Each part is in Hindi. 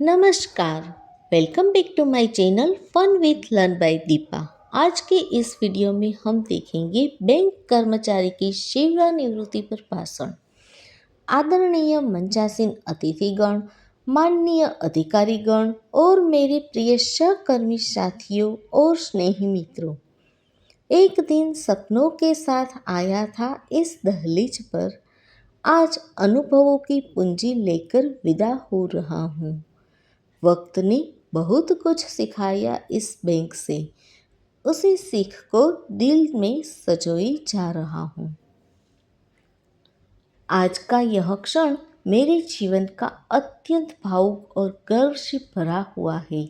नमस्कार। Welcome back to my channel fun with learn by Deepa. आज के इस वीडियो में हम देखेंगे बैंक कर्मचारी की सेवानिवृत्ति पर भाषण। आदरणीय मंचासीन अतिथिगण, माननीय अधिकारीगण और मेरे प्रिय सहकर्मी साथियों और स्नेही मित्रों, एक दिन सपनों के साथ आया था इस दहलीज पर। आज अनुभवों की पूंजी लेकर विदा हो रहा हूँ। वक्त ने बहुत कुछ सिखाया इस बैंक से, उसी सीख को दिल में सजोई जा रहा हूँ। आज का यह क्षण मेरे जीवन का अत्यंत भावुक और गर्व से भरा हुआ है।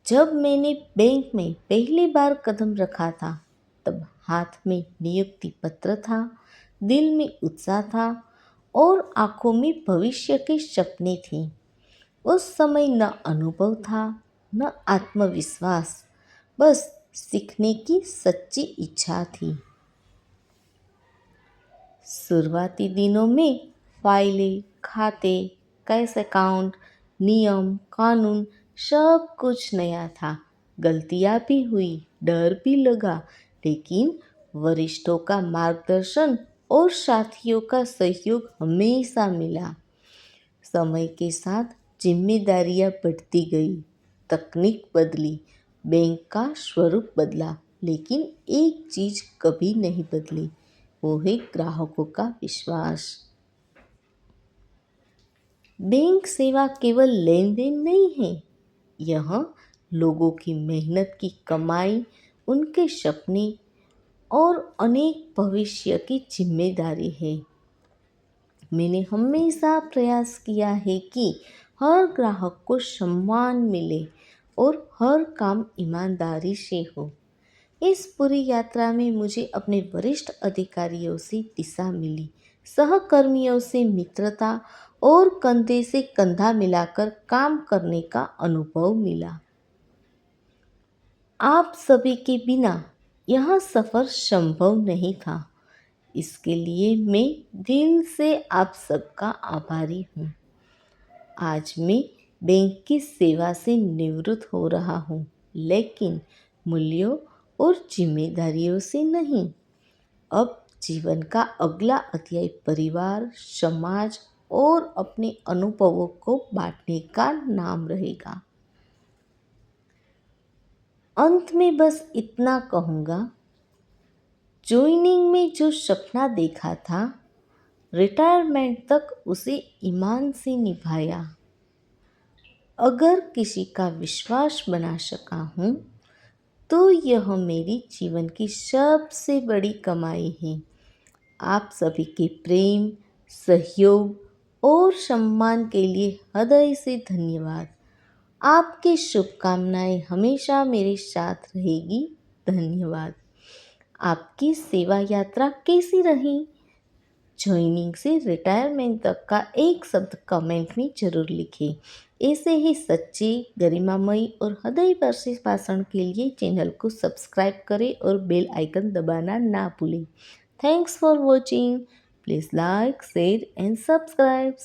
जब मैंने बैंक में पहली बार कदम रखा था, तब हाथ में नियुक्ति पत्र था, दिल में उत्साह था और आंखों में भविष्य के सपने थे। उस समय न अनुभव था, न आत्मविश्वास, बस सीखने की सच्ची इच्छा थी। शुरुआती दिनों में फाइलें, खाते, कैश अकाउंट, नियम, कानून सब कुछ नया था। गलतियां भी हुई, डर भी लगा, लेकिन वरिष्ठों का मार्गदर्शन और साथियों का सहयोग हमेशा मिला। समय के साथ जिम्मेदारियां बढ़ती गई, तकनीक बदली, बैंक का स्वरूप बदला, लेकिन एक चीज कभी नहीं बदली, वो है ग्राहकों का विश्वास। बैंक सेवा केवल लेन देन नहीं है, यह लोगों की मेहनत की कमाई, उनके सपने और अनेक भविष्य की जिम्मेदारी है। मैंने हमेशा प्रयास किया है कि हर ग्राहक को सम्मान मिले और हर काम ईमानदारी से हो। इस पूरी यात्रा में मुझे अपने वरिष्ठ अधिकारियों से दिशा मिली, सहकर्मियों से मित्रता और कंधे से कंधा मिलाकर काम करने का अनुभव मिला। आप सभी के बिना यह सफ़र संभव नहीं था। इसके लिए मैं दिल से आप सबका आभारी हूँ। आज मैं बैंक की सेवा से निवृत्त हो रहा हूँ, लेकिन मूल्यों और जिम्मेदारियों से नहीं। अब जीवन का अगला अध्याय परिवार, समाज और अपने अनुभवों को बांटने का नाम रहेगा। अंत में बस इतना कहूँगा, ज्वाइनिंग में जो सपना देखा था, रिटायरमेंट तक उसे ईमान से निभाया। अगर किसी का विश्वास बना सका हूँ, तो यह मेरी जीवन की सबसे बड़ी कमाई है। आप सभी के प्रेम, सहयोग और सम्मान के लिए हृदय से धन्यवाद। आपकी शुभकामनाएं हमेशा मेरे साथ रहेगी। धन्यवाद। आपकी सेवा यात्रा कैसी रही? ज्वाइनिंग से रिटायरमेंट तक का एक शब्द कमेंट में जरूर लिखें। ऐसे ही सच्चे, गरिमामयी और हृदयस्पर्शी भाषण के लिए चैनल को सब्सक्राइब करें और बेल आइकन दबाना ना भूलें। Thanks for watching. Please like, share and subscribe.